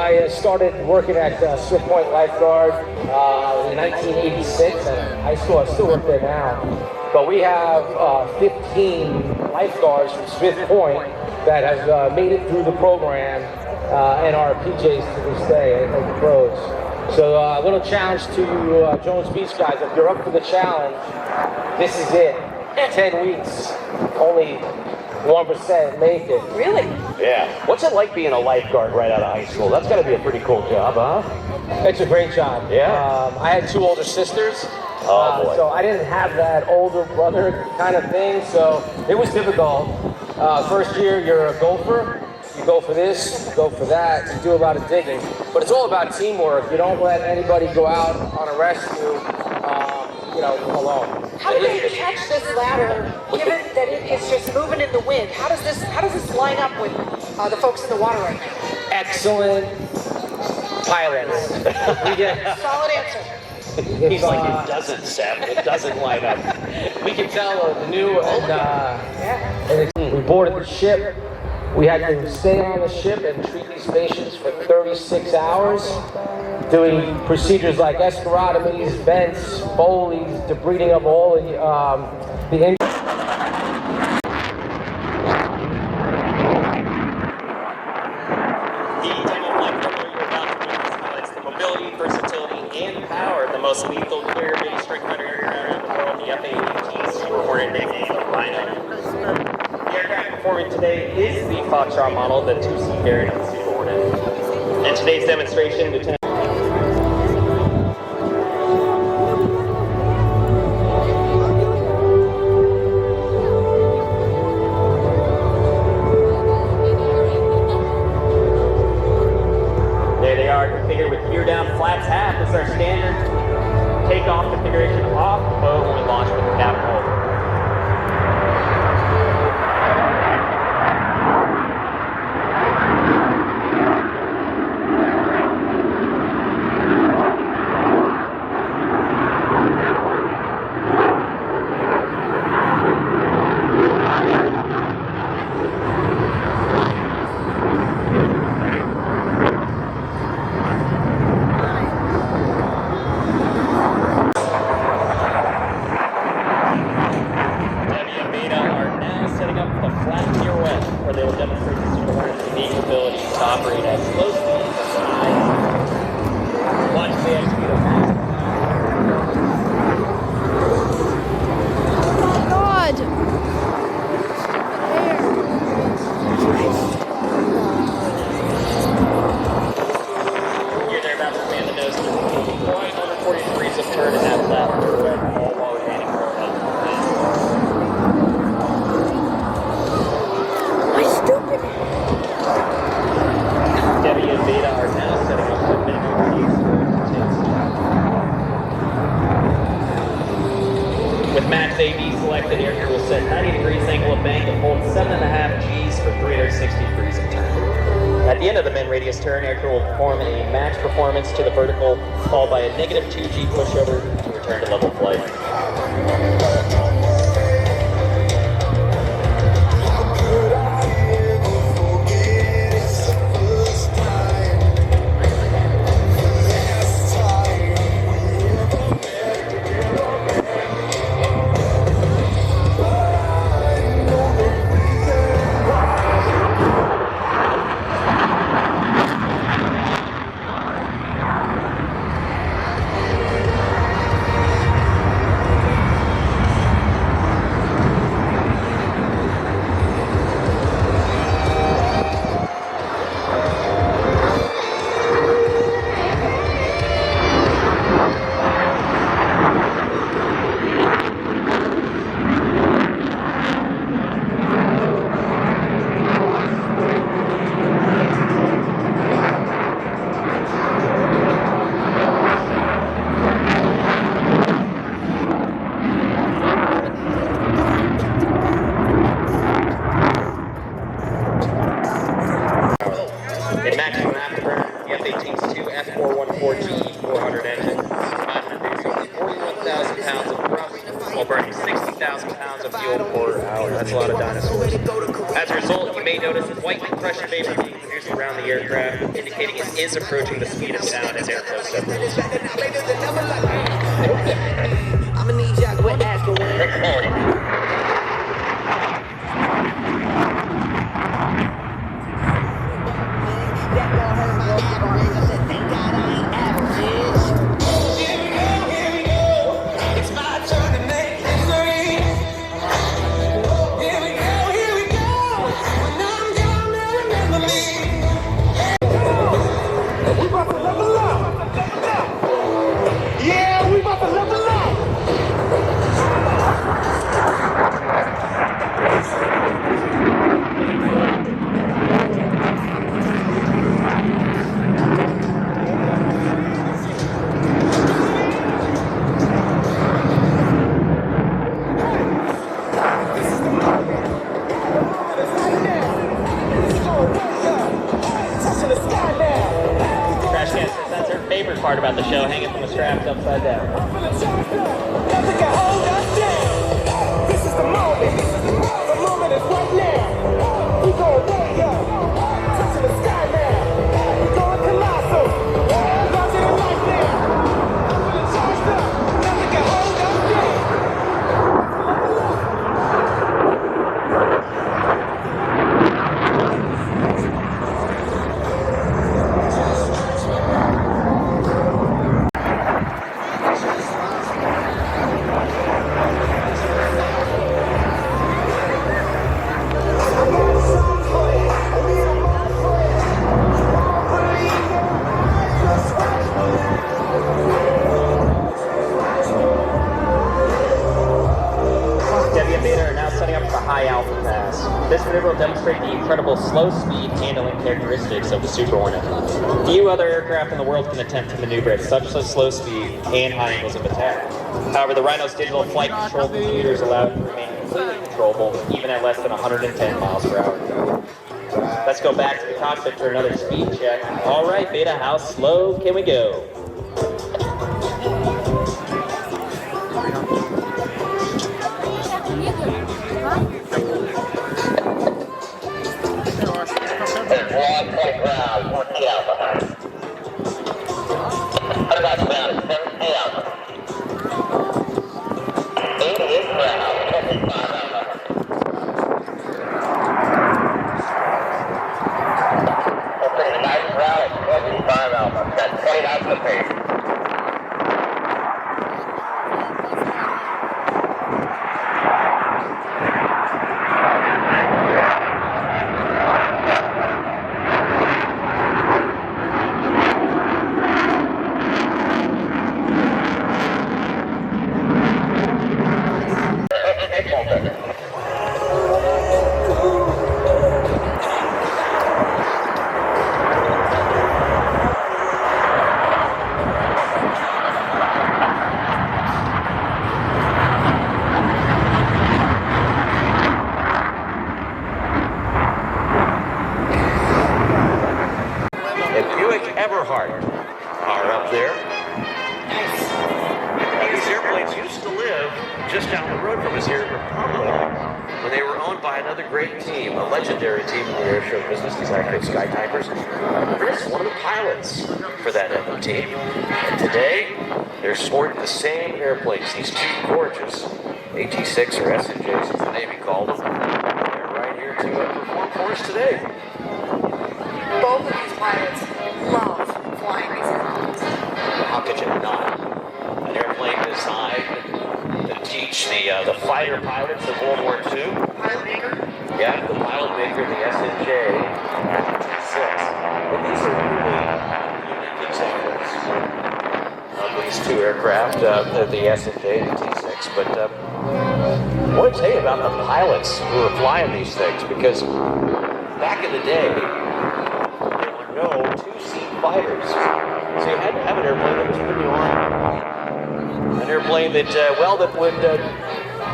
I started working at Swift Point Lifeguard in 1986 at high school. I still work there now. But we have 15 lifeguards from Swift Point that have made it through the program and are PJs to this day and the pros. So a little challenge to you Jones Beach guys. If you're up for the challenge, this is it. 10 weeks, only 1% make it. Really? Yeah. What's it like being a lifeguard right out of high school? That's got to be a pretty cool job, huh? It's a great job. Yeah. I had 2 older sisters. Oh, boy. So I didn't have that older brother kind of thing, so it was difficult. First year, you're a gopher. You go for this, you go for that, you do a lot of digging. But it's all about teamwork. You don't let anybody go out on a rescue, alone. How do they catch this ladder, given that it is just moving in the wind? How does this line up with the folks in the water right now? Excellent pilots. We get Solid answer. He's like, it doesn't, Sam. It doesn't line up. we can tell the new and we boarded the ship. We had to stay on the ship and treat these patients for 36 hours, doing procedures like escharotomies, vents, Foley's, debriding of all the injuries. And power, the most lethal carrier based strike fighter aircraft around the world, the F-A-A-Ts, were awarded nickname the Rhino. The aircraft performing today is the Foxtrot model, the 2-seat variant of the Super Hornet. In today's demonstration, Lieutenant configured with gear down, flaps half. This is our standard takeoff configuration off the boat when we launch with the cabin hold. Where they will demonstrate the Super Hornet's unique ability to operate at slow speeds and high. Watch the execute a max. Oh God! Here they're about to command the nose to 140 degrees of turn and that left or right, all while remaining for Debbie and Beta are now setting up for minimum use With max AV selected, the aircraft will set 90 degrees angle of bank and hold 7.5 Gs for 360 degrees of turn. At the end of the min radius turn, aircraft will perform a max performance to the vertical, followed by a negative 2G pushover to return to level flight. In maximum afterburner, the F-18's 2 F414G 400 engine, 41,000 pounds of thrust, while burning 60,000 pounds of fuel per hour. That's a lot of dinosaurs. As a result, you may notice white compression vapor being produced around the aircraft, indicating it is approaching the speed of sound as airflow separates. I'ma need y'all to quit asking when. Favorite part about the show, hanging from the straps upside down. This is the moment. The moment is right now. We going way up, touching the sky now. We going colossal, larger than life now. I'm feeling charged up. Nothing can hold us down. This maneuver will demonstrate the incredible slow speed handling characteristics of the Super Hornet. Few other aircraft in the world can attempt to maneuver at such a slow speed and high angles of attack. However, the Rhino's digital flight control computers allow it to remain completely controllable even at less than 110 miles per hour. Let's go back to the cockpit for another speed check. All right, Beta, how slow can we go? Are up there. Now, these airplanes used to live just down the road from us here in Republic when they were owned by another great team, a legendary team in the airshow business, these actual Sky Typers. Chris, one of the pilots for that other team. And today, they're sporting the same airplanes, these two gorgeous AT-6 or SNJs, as the Navy called them. They're right here to perform for us today. Both of these pilots love flying these airplanes. How could you not? An airplane designed to teach the fighter pilots of World War II. Pilot maker? Yeah, the pilot maker, the SNJ 6. But these are really unique examples of these two aircraft, the SNJ and the T6. But I want to tell you about the pilots who were flying these things, because back in the day, there were no two-seat fighters. So you had to have an airplane that was pretty on. An airplane that, that would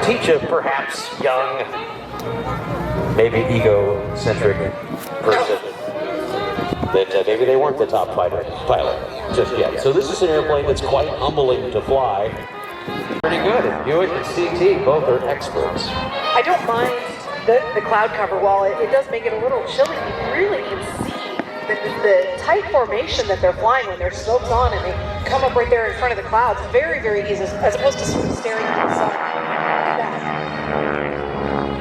teach a perhaps young, maybe egocentric person that maybe they weren't the top pilot just yet. So this is an airplane that's quite humbling to fly. Pretty good. And Buick and CT both are experts. I don't mind the cloud cover. While it does make it a little chilly, you really can see the tight formation that they're flying when they're smoked on and they come up right there in front of the clouds, very, very easy, as opposed to sort of staring at the sun.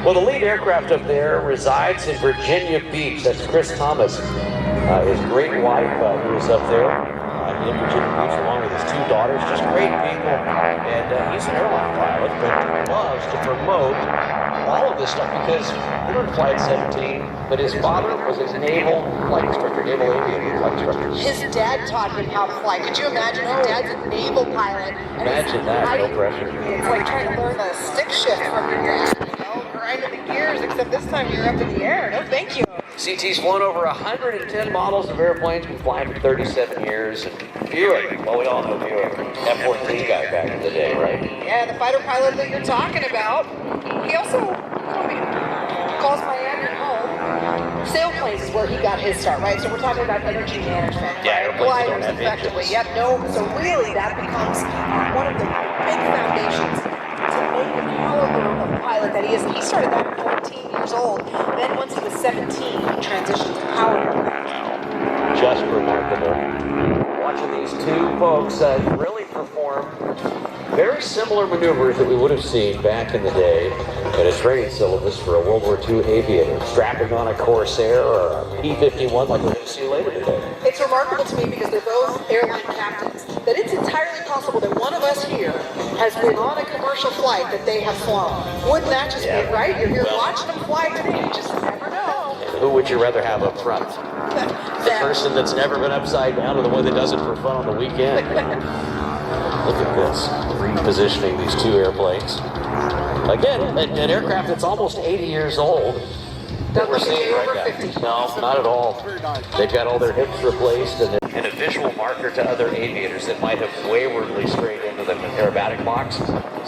Well, the lead aircraft up there resides in Virginia Beach. That's Chris Thomas, his great wife, who is up there in Virginia Beach, along with his two daughters. Just great people. And he's an airline pilot, but he loves to promote all of this stuff because he learned flight at 17, but his father was a naval flight instructor, naval aviator flight instructor. His dad taught him how to fly. Could you imagine? His dad's a naval pilot. Imagine that, no pressure. It's like trying to learn a stick shift from your dad, you know, grinding the gears, except this time you're up in the air. No, thank you. CT's flown over 110 models of airplanes, been flying for 37 years. And Buick, well, we all know Buick, F-14 guy back in the day, right? Yeah, the fighter pilot that you're talking about. He also calls Miami home. Sailplanes is where he got his start, right? So we're talking about energy management. Yeah, right? airplanes don't Gliders, have effectively. engines. Yep, no. So really, that becomes one of the big foundations to make the caliber of pilot that he is. And he started that at 14 years old. Then once he was 17, he transitioned to power aircraft. Just remarkable. Watching these two folks really perform very similar maneuvers that we would have seen back in the day in a training syllabus for a World War II aviator, strapping on a Corsair or a P-51 like we're going to see later today. It's remarkable to me because they're both airline captains that it's entirely possible that one of us here has been on a commercial flight that they have flown. Wouldn't that just be right? You're here watching them fly today, you just never know. And who would you rather have up front? The person that's never been upside down or the one that does it for fun on the weekend? Look at this, repositioning these two airplanes. Again, an aircraft that's almost 80 years old that we're seeing right now. No, not at all. They've got all their hips replaced and a visual marker to other aviators that might have waywardly strayed into the aerobatic box.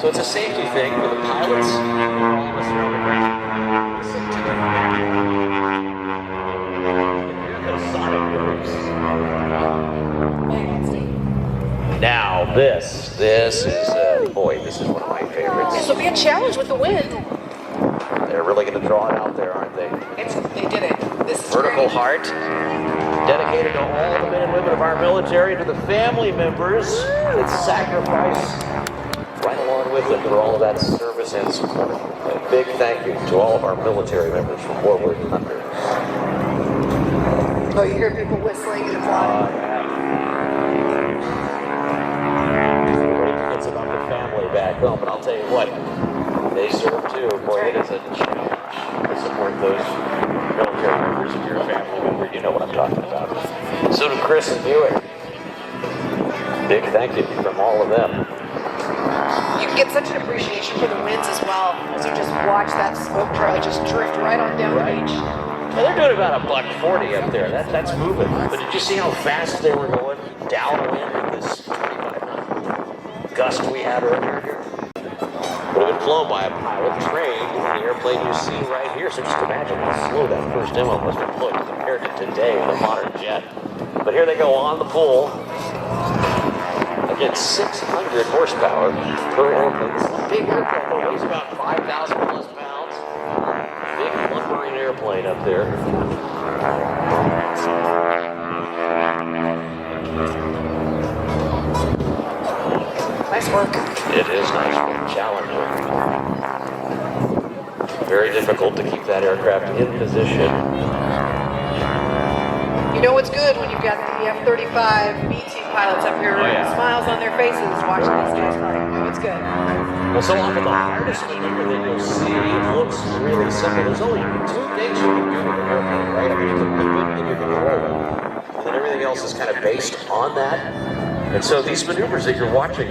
So it's a safety thing for the pilots. All of us are on the ground. Listen to the sonic waves. Now this is, boy, this is one of my favorites. This will be a challenge with the wind. They're really going to draw it out there, aren't they? They did it. This is Vertical great. Heart, dedicated to all the men and women of our military, to the family members that sacrifice right along with them for all of that service and support. A big thank you to all of our military members from Forward Thunder. Oh, you hear people whistling and applauding. It's about the family back home, but I'll tell you what, they serve too. Boy, it is a challenge to support those military members of your family member. You know what I'm talking about. So do Chris and Buick. Big thank you from all of them. You can get such an appreciation for the winds as well as you just watch that smoke trail just drift right on down the beach. Well, they're doing about $140 up there. That's moving. But did you see how fast they were going downwind with this 25 gust we had earlier here? Would have been flown by a pilot trained in the airplane you see right here. So just imagine how slow that first demo must have looked compared to today with a modern jet. But here they go on the pool. Again, 600 horsepower per airplane. This is a big airplane. It weighs about 5,000 plus pounds. Big lumbering airplane up there. Nice work. It is nice work. Challenging. Very difficult to keep that aircraft in position. You know what's good when you've got the F-35 B-team pilots up here, smiles on their faces watching these guys fly. You know it's good. Well, so often the hardest maneuver that you'll see looks really simple. There's only two things you can do with an airplane, right? I mean, you can move it and you can roll it. And then everything else is kind of based on that. And so these maneuvers that you're watching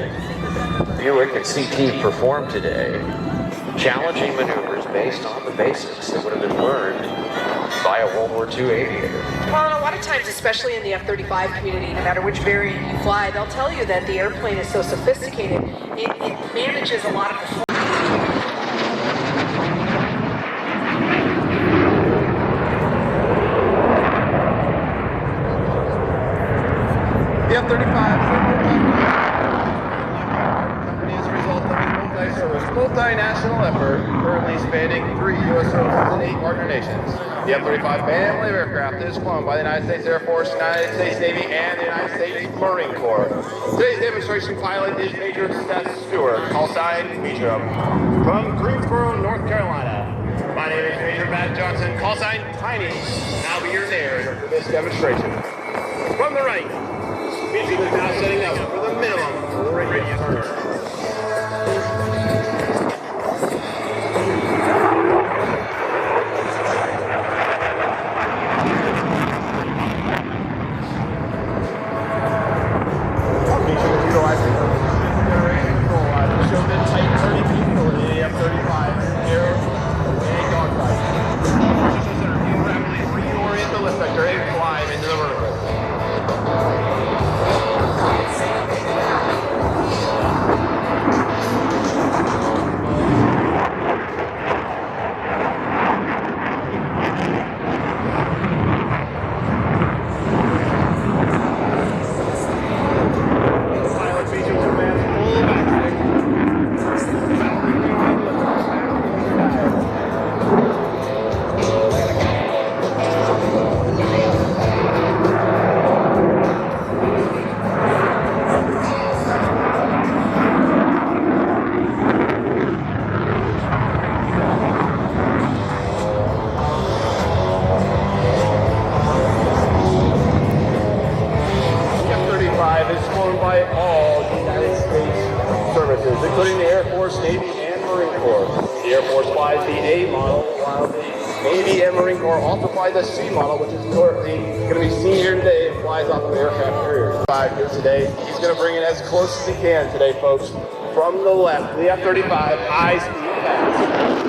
Buick and CT perform today, challenging maneuvers based on the basics that would have been learned by a World War II aviator. Well, and a lot of times, especially in the F-35 community, no matter which variant you fly, they'll tell you that the airplane is so sophisticated, it manages a lot of the The F-35 company as a result of the multi-service multinational effort currently spanning 3 U.S. services and 8 partner nations. The F-35 family of aircraft is flown by the United States Air Force, United States Navy, and the United States Marine Corps. Today's demonstration pilot is Major Seth Stewart, call sign Beecham, from Greensboro, North Carolina. My name is Major Matt Johnson, call sign Tiny, and I'll be your narrator for this demonstration. From the right, Beecham is now setting up for the minimum radius turn. Including the Air Force, Navy, and Marine Corps. The Air Force flies the A model, while the Navy and Marine Corps also fly the C model, which is currently going to be seen here today and flies off of aircraft carriers. 5 years today, he's going to bring it as close as he can today, folks. From the left, the F-35 high-speed pass.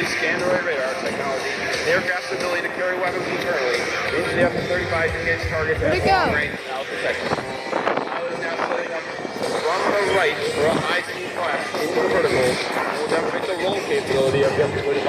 Scandroid radar technology, the aircraft's ability to carry weapons internally into the F-35 to engage targets at long range without protection. Pilot is now setting up from the right for a high-speed blast into the vertical and will demonstrate the roll capability of the F-35.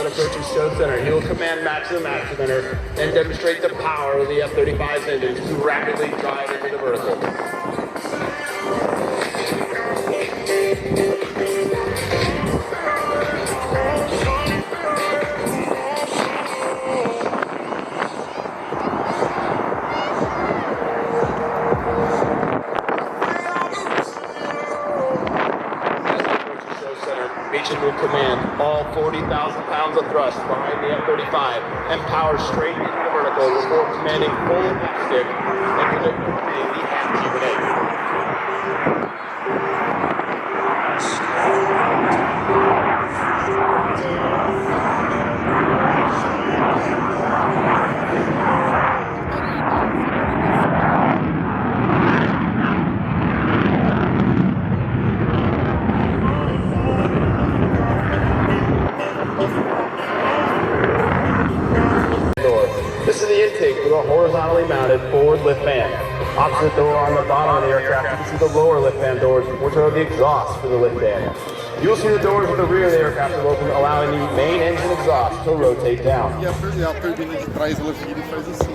Approaching Show Center, he will command maximum center and demonstrate the power of the F-35's engines to rapidly drive into the vertical. Aviation will command all 40,000 pounds of thrust behind the F-35 and power straight into the vertical before commanding full stick and completing the half-Q&A. the intake with a horizontally mounted forward lift fan. Opposite door on the bottom of the aircraft, you can see the lower lift fan doors, which are the exhaust for the lift fan. You'll see the doors at the rear of the aircraft are open, allowing the main engine exhaust to rotate down. E a turbina de trás ela vira e faz assim.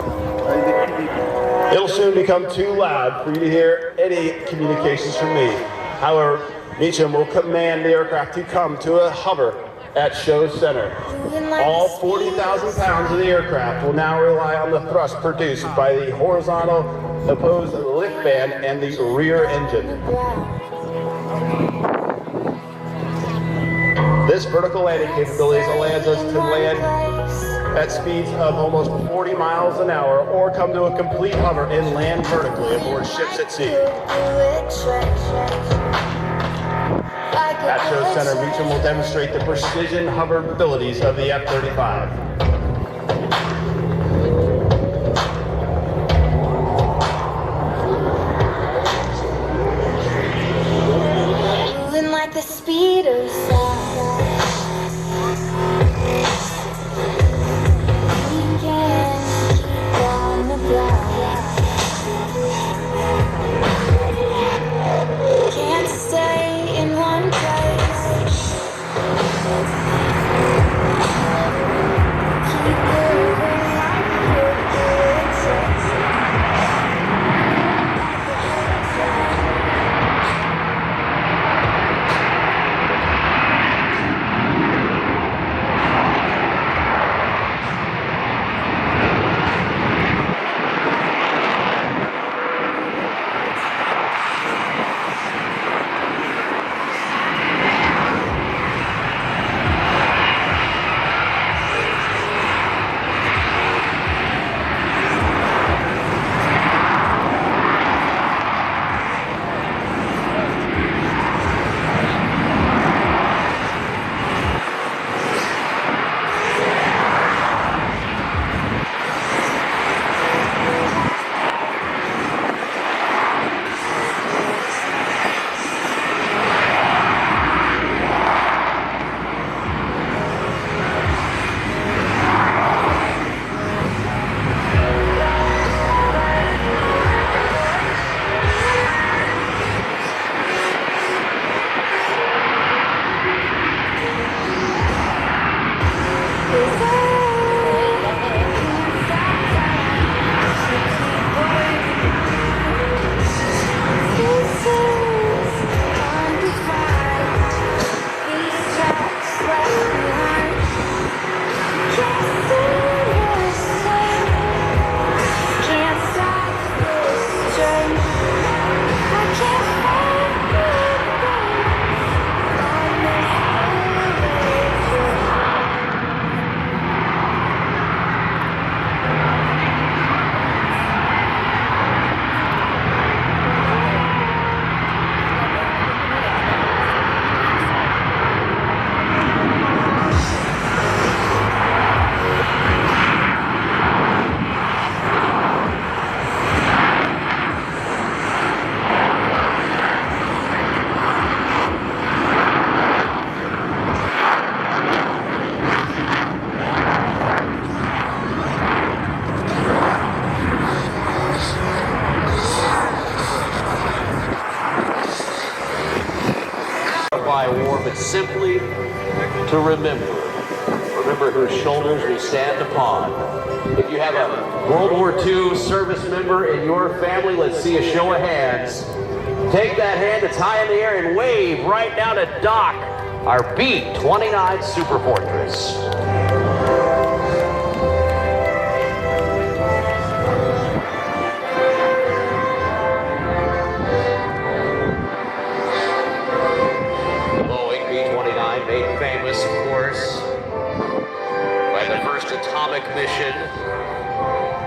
Aí ele equilibra. It'll soon become too loud for you to hear any communications from me. However, Meacham will command the aircraft to come to a hover at Show Center. All 40,000 pounds of the aircraft will now rely on the thrust produced by the horizontal opposed lift fan and the rear engine. This vertical landing capability allows us to land at speeds of almost 40 miles an hour or come to a complete hover and land vertically aboard ships at sea. At Show Center, Meacham will demonstrate the precision hover abilities of the F-35. Moving like the speed of sound. We can keep on the ground. Can't stay in one place. Keep moving like War, but simply to remember whose shoulders we stand upon. If you have a World War II service member in your family, let's see a show of hands. Take that hand that's high in the air and wave right down to dock our B-29 Super Fortress. Made famous, of course, by the first atomic mission,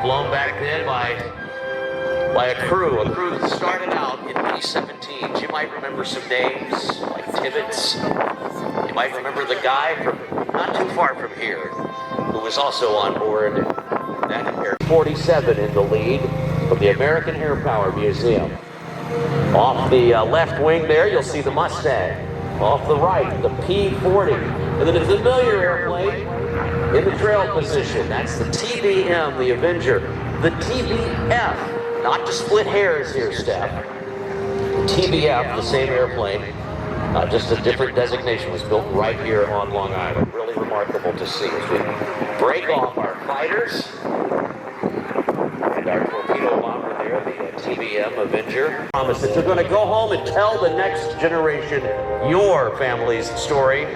flown back then by a crew that started out in B-17s. You might remember some names like Tibbets. You might remember the guy from not too far from here who was also on board that Air 47 in the lead from the American Air Power Museum. Off the left wing there, you'll see the Mustang. Off the right, the P-40, and then a familiar airplane In the trail position, that's the TBM, the Avenger. The TBF, not to split hairs here, Steph. TBF, the same airplane, just a different designation, was built right here on Long Island. Really remarkable to see as we break off our fighters. And our torpedo bomber there, the TBM Avenger. Promise that you're going to go home and tell the next generation your family's story.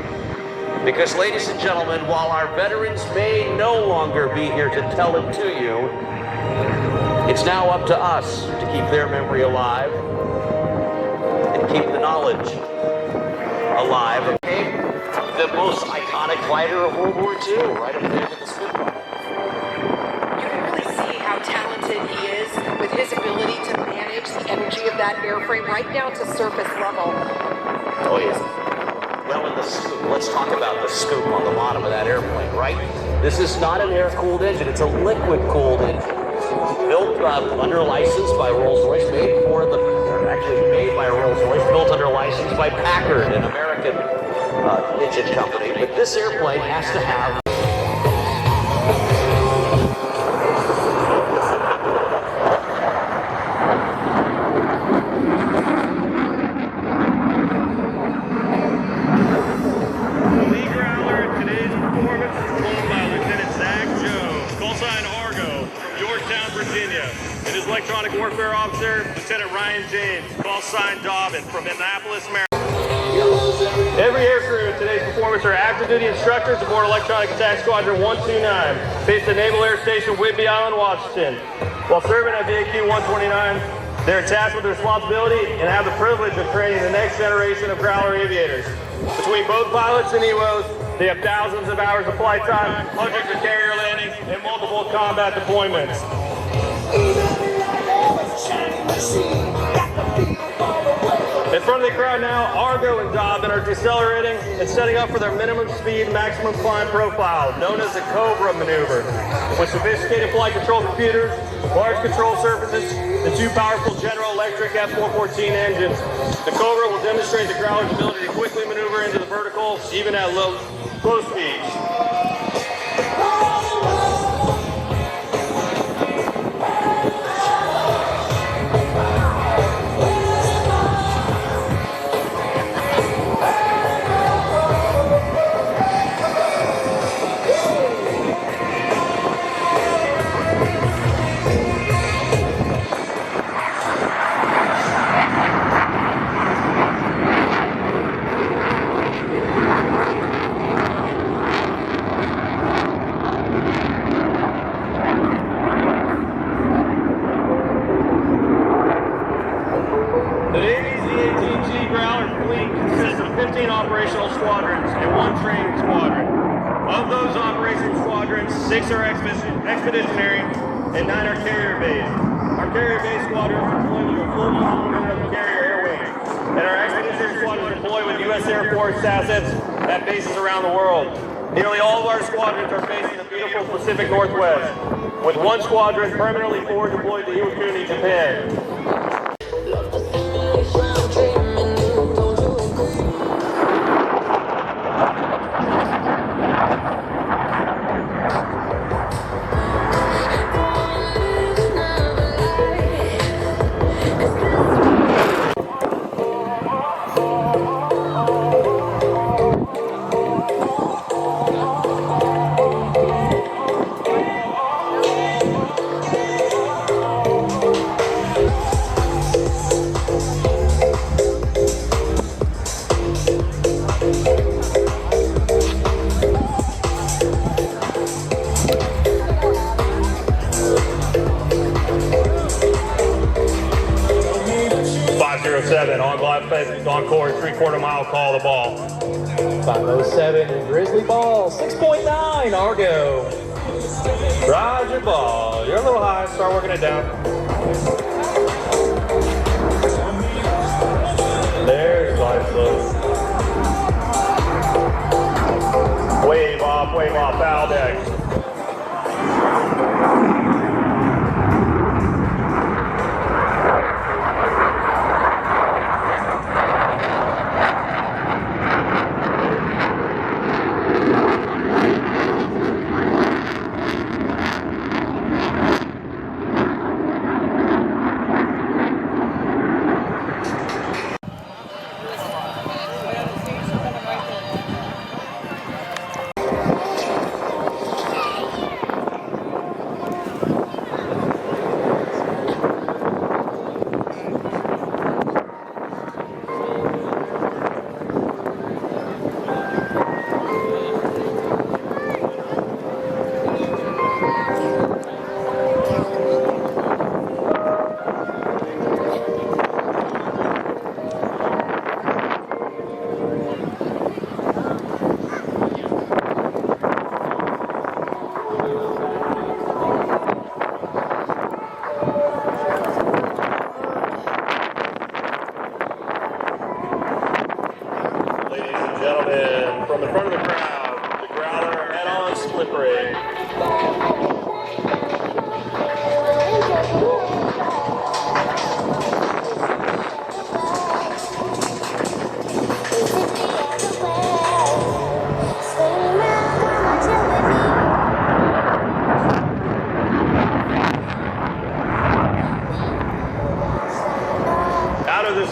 Because, ladies and gentlemen, while our veterans may no longer be here to tell it to you, it's now up to us to keep their memory alive and keep the knowledge alive. Okay? The most iconic fighter of World War II, right up there with the Spitfire. You can really see how talented he is with his ability to manage the energy of that airframe right down to surface level. Oh, yeah. Well, in the scoop, let's talk about the scoop on the bottom of that airplane, right? This is not an air-cooled engine, it's a liquid-cooled engine. Built under license by Rolls-Royce, made by Rolls-Royce, built under license by Packard, an American engine company. But this airplane has to have Electronic Warfare Officer, Lieutenant Ryan James, call sign Dobbin from Annapolis, Maryland. Every aircrew in today's performance are active duty instructors aboard Electronic Attack Squadron 129, based at Naval Air Station Whidbey Island, Washington. While serving at VAQ 129, they're tasked with the responsibility and have the privilege of training the next generation of Growler aviators. Between both pilots and EWOs, they have thousands of hours of flight time, hundreds of carrier landings, and multiple combat deployments. In front of the crowd now, Argo and Dobbin are decelerating and setting up for their minimum speed, maximum climb profile, known as the Cobra maneuver. With sophisticated flight control computers, large control surfaces, and two powerful General Electric F414 engines, the Cobra will demonstrate the Growler's ability to quickly maneuver into the vertical, even at low speeds. The Navy's E-18G Growler fleet consists of 15 operational squadrons and 1 training squadron. Of those operational squadrons, 6 are expeditionary and 9 are carrier-based. Our carrier-based squadrons are deployed with a full complement of carrier air wing, and our expeditionary squadrons are deployed with U.S. Air Force assets at bases around the world. Nearly all of our squadrons are based in the beautiful Pacific Northwest, with 1 squadron permanently forward deployed to Iwakuni, Japan. On course, 3/4 mile, call the ball. 507 Grizzly ball, 6.9 Argo. Roger ball. You're a little high, start working it down. There's glide slope. Wave off, foul deck.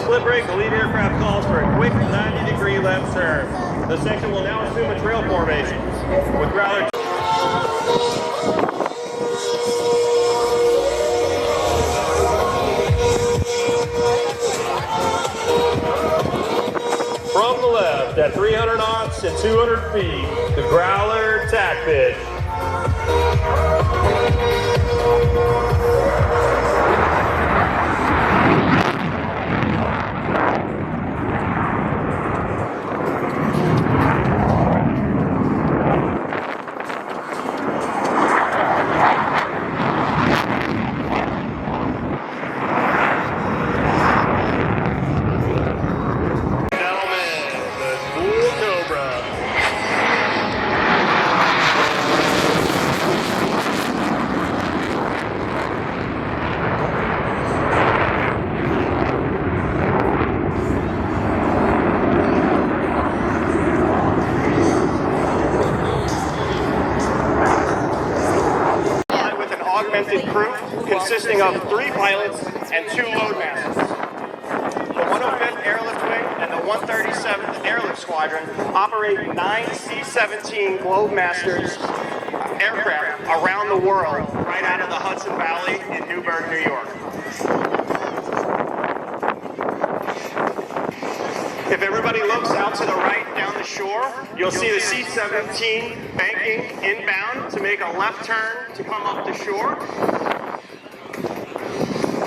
split break, the lead aircraft calls for a quick 90-degree left turn. The section will now assume a trail formation with Growler. From the left at 300 knots and 200 feet, the Growler tack pitch. Crew consisting of 3 pilots and 2 load masters. The 105th Airlift Wing and the 137th Airlift Squadron operate 9 C-17 Globemasters aircraft around the world, right out of the Hudson Valley in Newburgh, New York. If everybody looks out to the right down the shore, you'll see the C-17 banking inbound to make a left turn to come up the shore.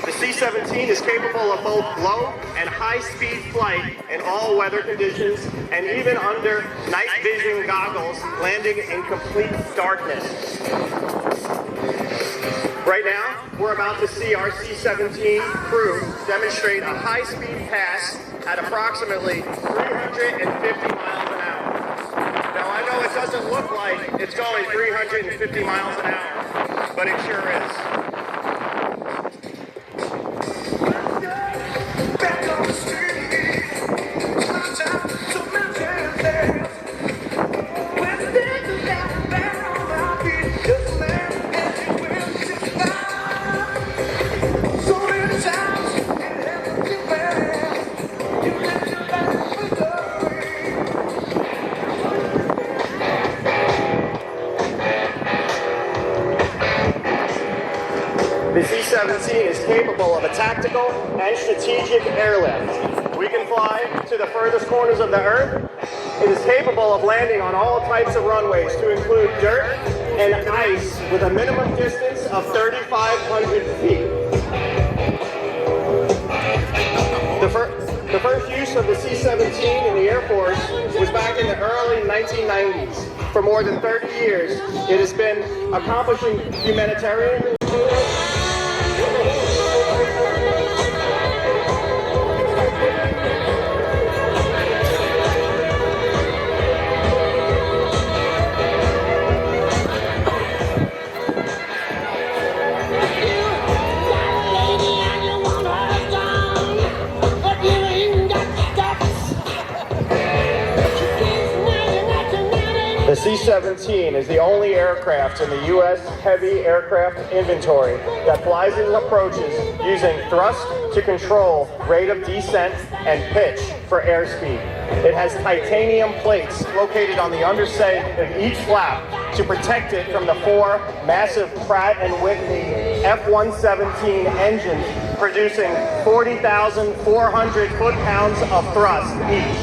The C-17 is capable of both low and high-speed flight in all weather conditions and even under night vision goggles, landing in complete darkness. Right now, we're about to see our C-17 crew demonstrate a high-speed pass at approximately 350 miles an hour. Now, I know it doesn't look like it's going 350 miles an hour, but it sure is. The C-17 is capable of a tactical and strategic airlift. We can fly to the furthest corners of the Earth. It is capable of landing on all types of runways, to include dirt and ice, with a minimum distance of 3,500 feet. The first use of the C-17 in the Air Force was back in the early 1990s. For more than 30 years, it has been accomplishing humanitarian The C-17 is the only aircraft in the U.S. heavy aircraft inventory that flies and approaches using thrust to control rate of descent and pitch for airspeed. It has titanium plates located on the underside of each flap to protect it from the 4 massive Pratt & Whitney F-117 engines producing 40,400 foot-pounds of thrust each.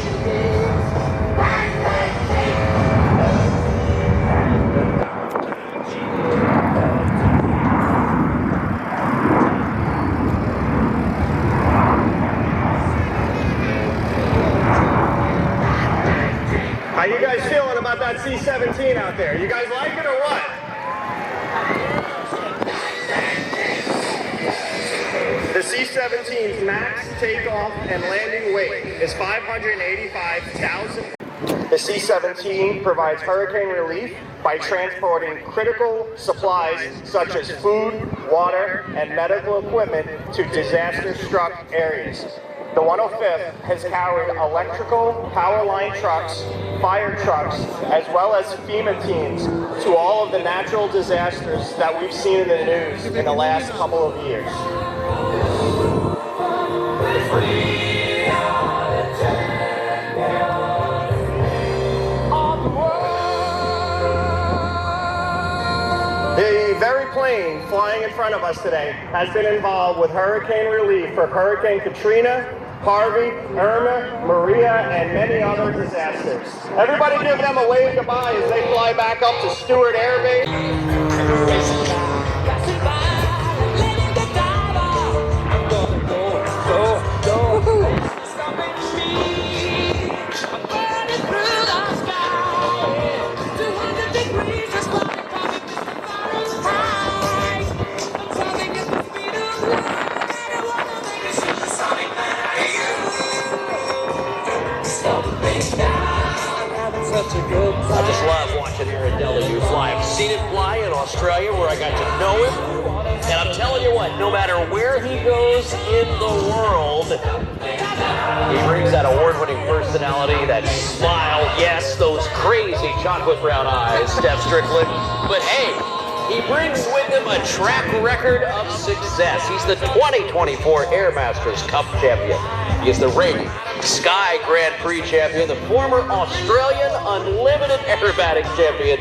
How you guys feeling about that C-17 out there? You guys like it or what? The C-17's max takeoff and landing weight is 585,000. The C-17 provides hurricane relief by transporting critical supplies such as food, water, and medical equipment to disaster-struck areas. The 105th has carried electrical power line trucks, fire trucks, as well as FEMA teams to all of the natural disasters that we've seen in the news in the last couple of years. plane flying in front of us today has been involved with hurricane relief for Hurricane Katrina, Harvey, Irma, Maria, and many other disasters. Everybody give them a wave goodbye as they fly back up to Stewart Air Base. I just love watching Aaron Deleu fly. I've seen him fly in Australia where I got to know him. And I'm telling you what, no matter where he goes in the world, he brings that award-winning personality, that smile, yes, those crazy chocolate brown eyes, Steph Strickland. But hey, he brings with him a track record of success. He's the 2024 Air Masters Cup champion. He is the reigning Sky Grand Prix champion, the former Australian Unlimited Aerobatic champion.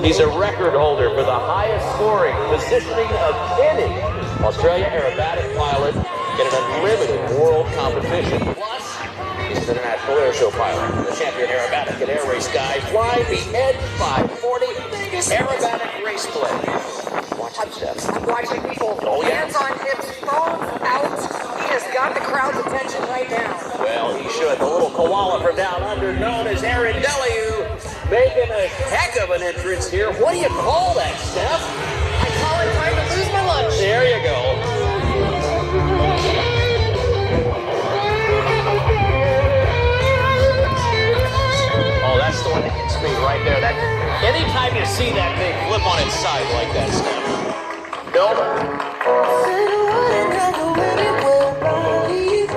He's a record holder for the highest scoring positioning of any Australian aerobatic pilot in an unlimited world competition. Plus, he's an international airshow pilot, the champion aerobatic and air race guy, flying the Edge 540 aerobatic race plane. Watch him, Steph. I'm watching people. Oh, yeah. Hands on hips, phones out. He has got the crowd's attention right now. Well, he should. The little koala from down under, known as Aaron Deleu, making a heck of an entrance here. What do you call that, Steph? I call it time to lose my lunch. There you go. Oh, that's the one that hits me right there. That anytime you see that thing flip on its side like that, Steph. No.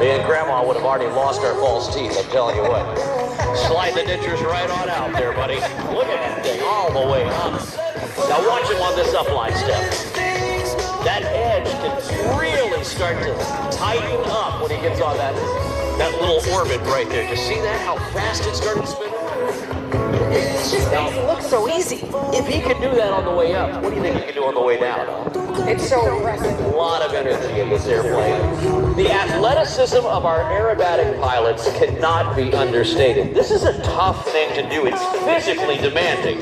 Me and Grandma would have already lost our false teeth, I'm telling you what. Slide the dentures right on out there, buddy. Look at that thing all the way up. Now watch him on this upline step. That edge can really start to tighten up when he gets on that little orbit right there. You see that? How fast it started spinning? It just makes it look so easy. If he can do that on the way up, what do you think he can do on the way down? It's so impressive. A lot of energy in this airplane. The athleticism of our aerobatic pilots cannot be understated. This is a tough thing to do. It's physically demanding.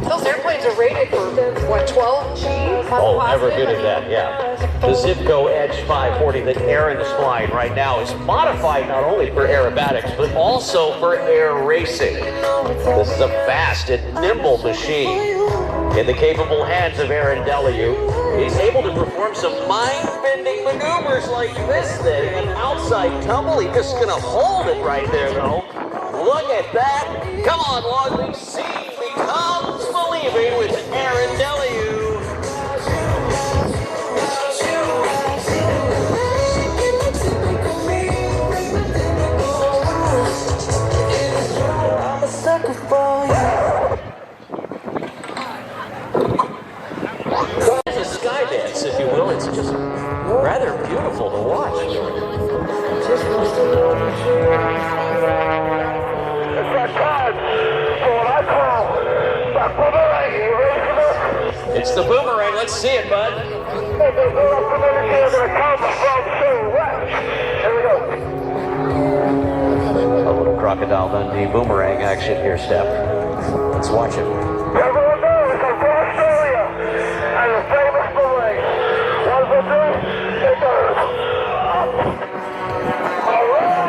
Those airplanes are rated for, what, 12 G? Oh, never good at that, yeah. The Zipco Edge 540 that Aaron is flying right now is modified not only for aerobatics, but also for air racing. This is a fast and nimble machine. In the capable hands of Aaron Deleu, he's able to perform some mind-bending maneuvers like this thing, an outside tumble. He's just gonna hold it right there, though. Look at that. Come on, Long Beach, seeing becomes believing with Aaron Deleu. It's a sky dance, if you will. It's just rather beautiful to watch. It's the boomerang. Let's see it, bud. A little Crocodile Dundee boomerang action here, Steph. Let's watch it. Everyone knows it's from Australia and the famous boomerang. What does it do? It goes up, around.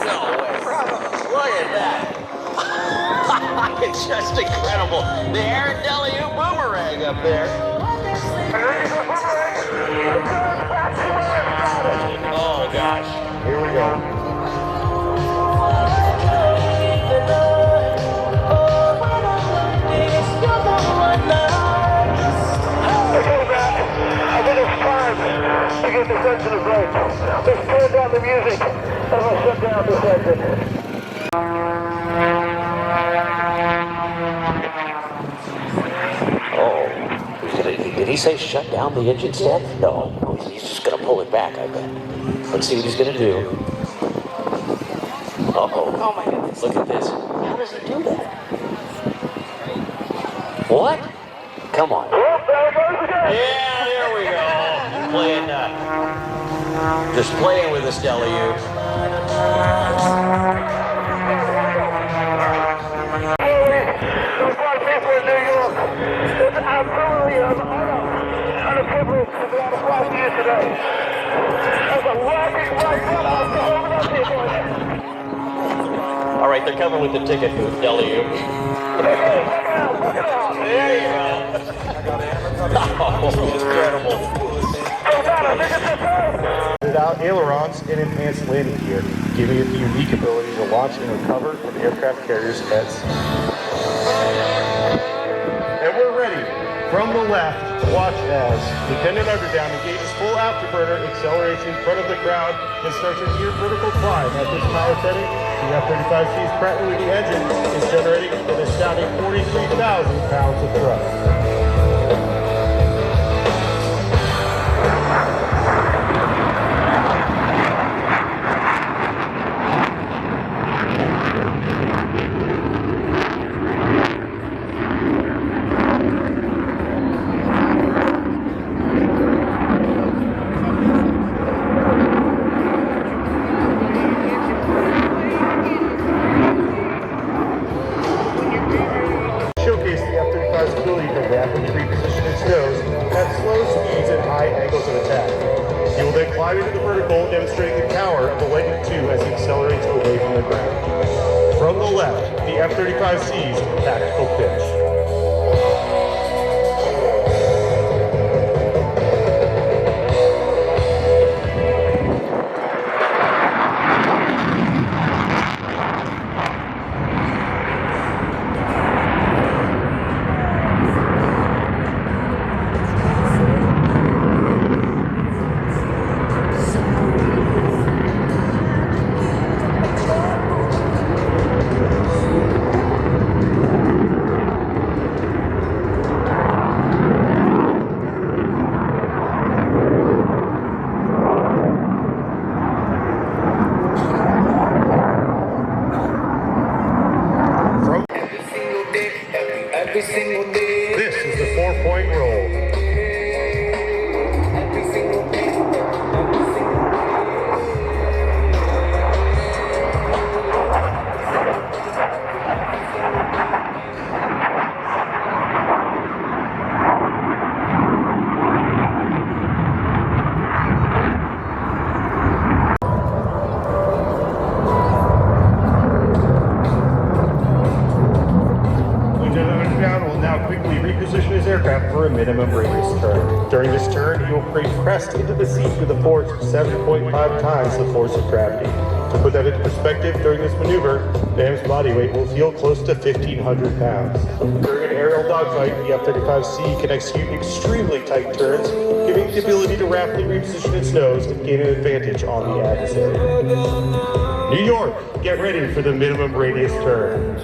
No way. Look at that. It's just incredible. The Aaron Deleu boomerang up there. Oh gosh. Here we go. I think it's time to get this engine to break. Let's turn down the music and let's shut down this engine. Oh, did he say shut down the engine, Steph? No, he's just gonna pull it back, I bet. Let's see what he's gonna do. Uh-oh. Oh my goodness. Look at this. How does he do that? What? Come on. Yeah, there we go. Playing, just playing with this deluge. All right, they're coming with the ticket booth, deluge. There you go. Oh, incredible. Out ailerons and enhanced landing gear, giving it the unique ability to launch and recover from aircraft carriers at sea. And we're ready. From the left, watch as Lieutenant Underdown engages full afterburner acceleration in front of the crowd and starts a near vertical climb. At this power setting, the F-35C's Pratt & Whitney engine is generating an astounding 43,000 pounds of thrust. Showcase the F-35's ability to rapidly reposition its nose at slow speeds and high angles of attack. He will then climb into the vertical, demonstrating the power of the Lightning II as he accelerates away from the ground. From the left, the F-35C's tactical pitch. This is the 4-point roll. Will now quickly reposition his aircraft for a minimum radius turn. During this turn, he will create crest into the seat with a force of 7.5 times the force of gravity. To put that into perspective, during this maneuver, Bam's body weight will feel close to 1,500 pounds. During an aerial dogfight, the F-35C can execute extremely tight turns, giving the ability to rapidly reposition its nose and gain an advantage on the adversary. New York, get ready for the minimum radius turn.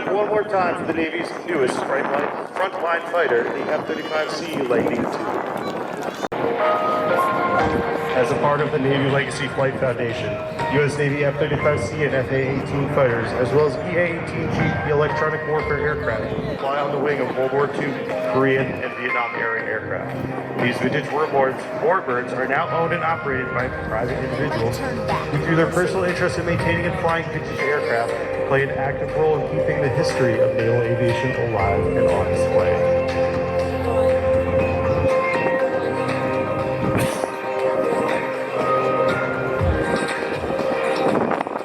One more time for the Navy's newest frontline fighter, the F-35C Lightning II. As a part of the Navy Legacy Flight Foundation, U.S. Navy F-35C and FA-18 fighters, as well as EA-18G, the electronic warfare aircraft, fly on the wing of World War II, Korean, and Vietnam-era aircraft. These vintage warbirds are now owned and operated by private individuals who, through their personal interest in maintaining and flying vintage aircraft, play an active role in keeping the history of naval aviation alive and on display.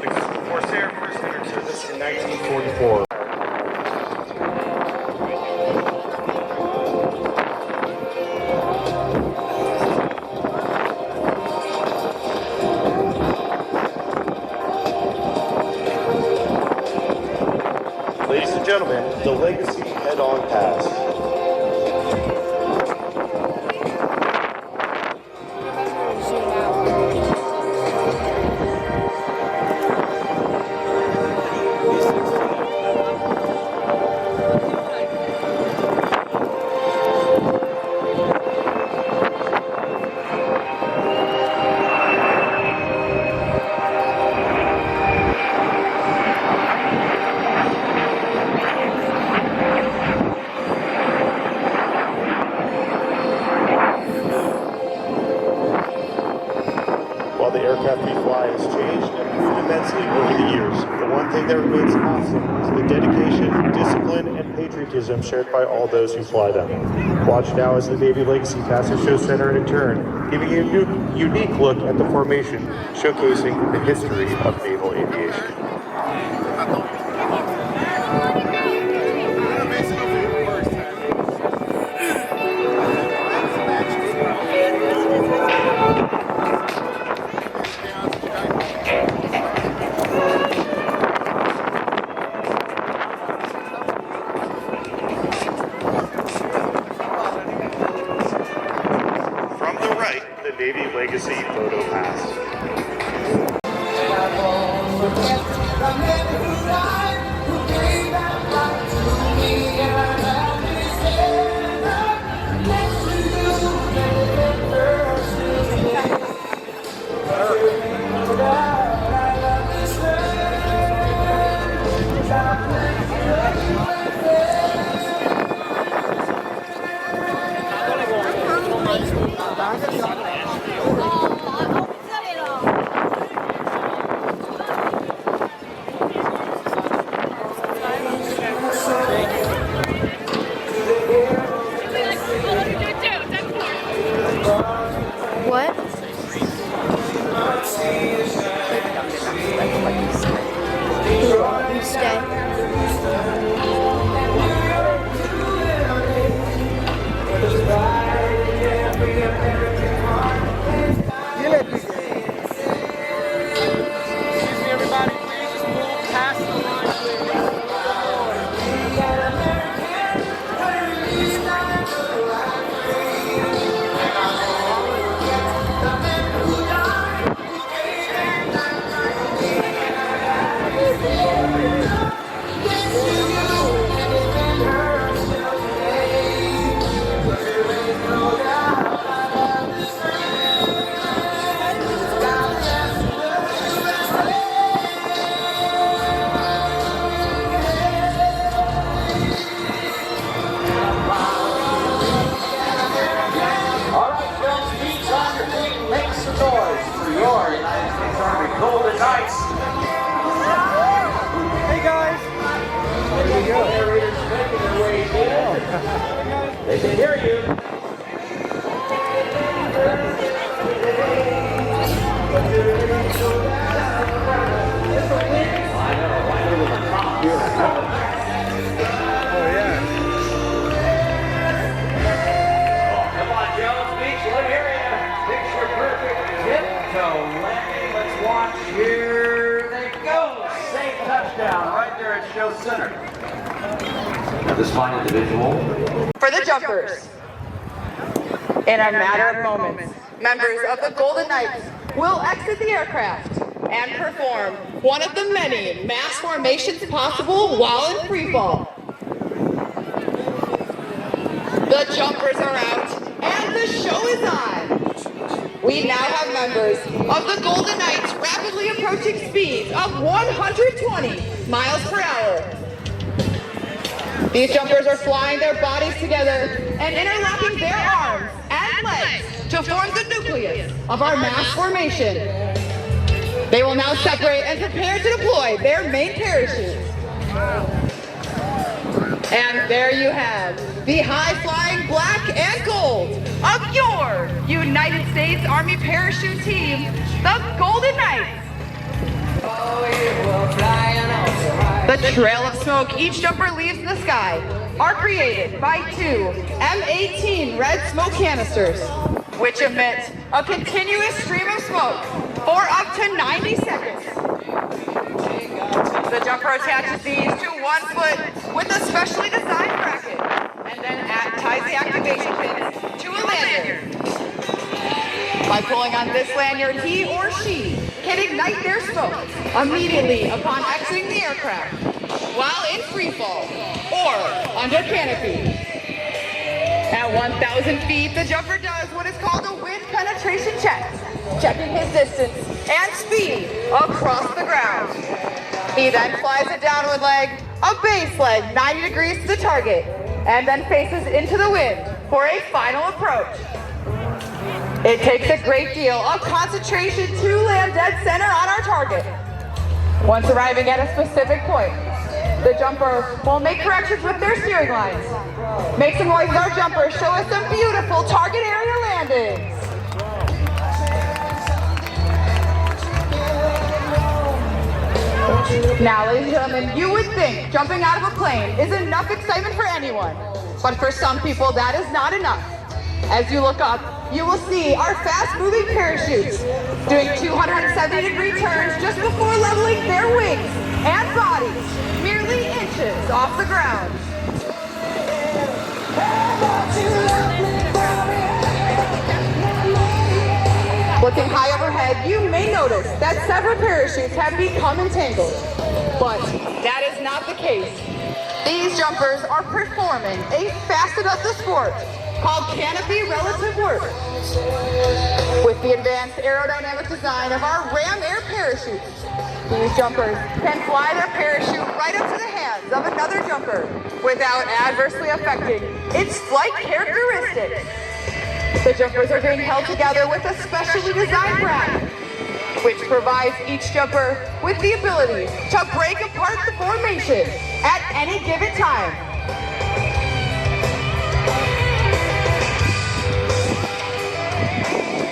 The Corsair first entered service in 1944. Ladies and gentlemen, the Legacy Head-On Pass. While the aircraft we fly has changed and improved immensely over the years, the one thing that remains constant is the dedication, discipline, and patriotism shared by all those who fly them. Watch now as the Navy Legacy passes show center and in turn, giving you a unique look at the formation, showcasing the history of naval aviation. From the right, the Navy Legacy Photo Pass. What? Golden Knights. Hey guys. There you go. Narrators making their way in. They can hear you. Come on, Jones Beach, let me hear you. Picture perfect. Tip to landing. Let's watch. Here they go. Safe touchdown right there at Show Center. Now this fine individual. For the jumpers, in a matter of moments, members of the Golden Knights will exit the aircraft and perform one of the many mass formations possible while in free fall. The jumpers are out and the show is on. We now have members of the Golden Knights rapidly approaching speeds of 120 miles per hour. These jumpers are flying their bodies together and interlocking their arms and legs to form the nucleus of our mass formation. They will now separate and prepare to deploy their main parachutes. And there you have the high-flying black and gold of your United States Army parachute team, the Golden Knights. The trail of smoke each jumper leaves in the sky are created by two M18 red smoke canisters, which emit a continuous stream of smoke for up to 90 seconds. The jumper attaches these to one foot with a specially designed bracket, and then ties the activation pins to a lanyard. By pulling on this lanyard, he or she can ignite their smoke immediately upon exiting the aircraft, while in free fall or under canopy. At 1,000 feet, the jumper does what is called a wind penetration check, checking his distance and speed across the ground. He then flies a downward leg, a base leg 90 degrees to the target, and then faces into the wind for a final approach. It takes a great deal of concentration to land dead center on our target. Once arriving at a specific point, the jumper will make corrections with their steering lines. Make some noise with our jumper, show us some beautiful target area landings. Now, ladies and gentlemen, you would think jumping out of a plane is enough excitement for anyone, but for some people that is not enough. As you look up, you will see our fast-moving parachutes doing 270-degree turns just before leveling their wings and bodies merely inches off the ground. Looking high overhead, you may notice that several parachutes have become entangled, but that is not the case. These jumpers are performing a facet of the sport called canopy relative work. With the advanced aerodynamic design of our Ram Air parachutes, these jumpers can fly their parachute right up to the hands of another jumper without adversely affecting its flight characteristics. The jumpers are being held together with a specially designed bracket, which provides each jumper with the ability to break apart the formation at any given time.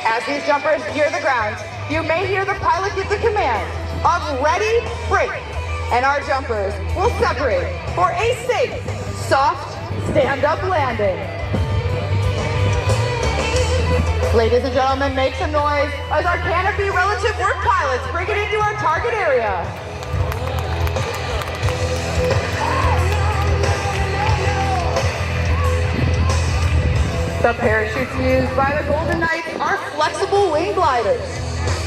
As these jumpers near the ground, you may hear the pilot give the command of ready, break, and our jumpers will separate for a safe, soft, stand-up landing. Ladies and gentlemen, make some noise as our canopy relative work pilots bring it into our target area. The parachutes used by the Golden Knights are flexible wing gliders,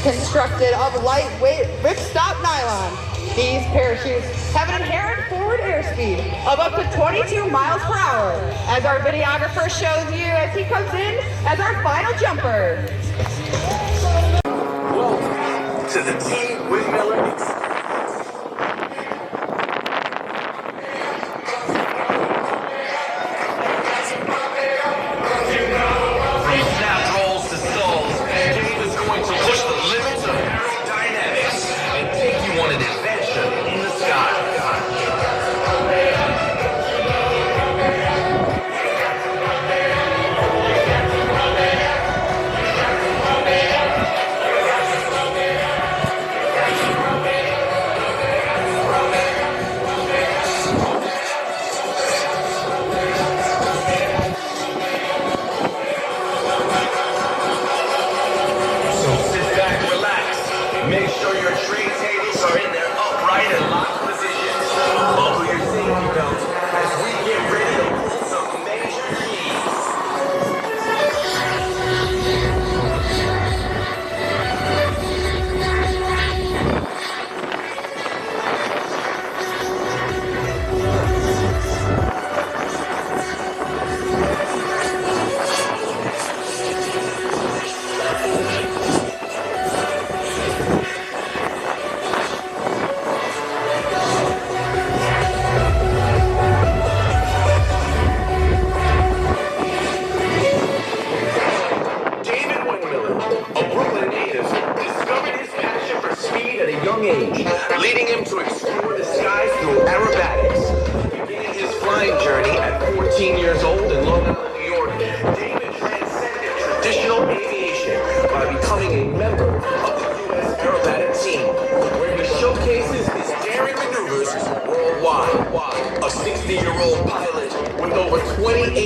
constructed of lightweight ripstop nylon. These parachutes have an inherent forward airspeed of up to 22 miles per hour, as our videographer shows you as he comes in as our final jumper. Welcome to the Team Windmiller Experience.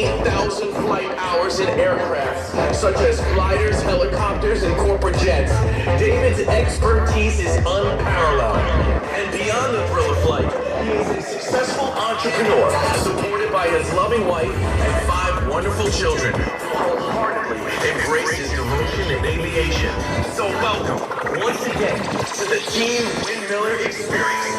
8,000 flight hours in aircraft, such as gliders, helicopters, and corporate jets. David's expertise is unparalleled. And beyond the thrill of flight, he is a successful entrepreneur, supported by his loving wife and 5 wonderful children, who wholeheartedly embrace his devotion in aviation. So welcome, once again, to the Team Windmiller Experience.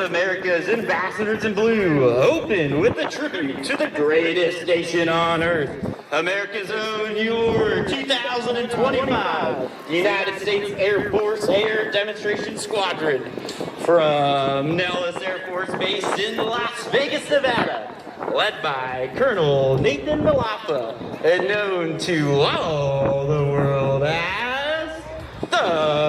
America's Ambassadors in Blue open with a tribute to the greatest nation on earth, America's own, your 2025 United States Air Force Air Demonstration Squadron from Nellis Air Force Base in Las Vegas, Nevada, led by Colonel Nathan Malaffa, and known to all the world as the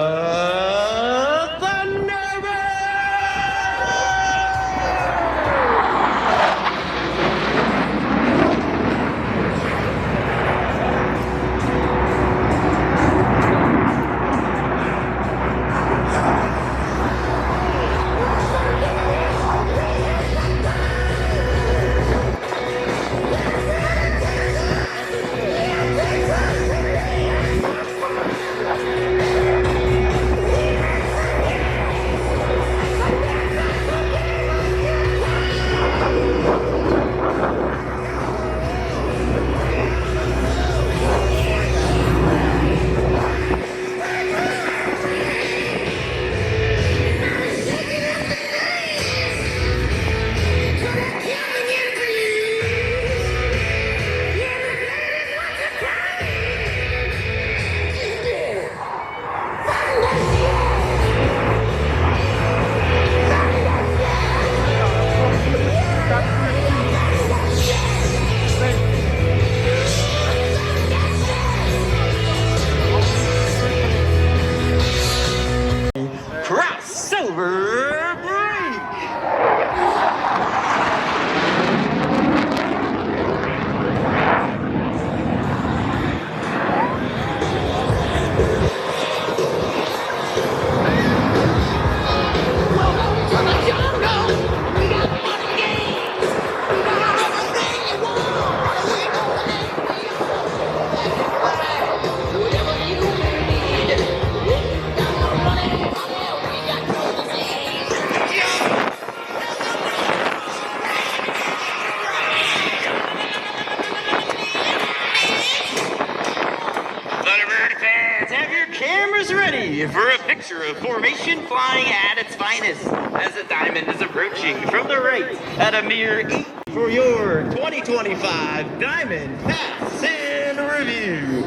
picture of formation flying at its finest as the diamond is approaching from the right at a mere 8 for your 2025 Diamond Pass in Review.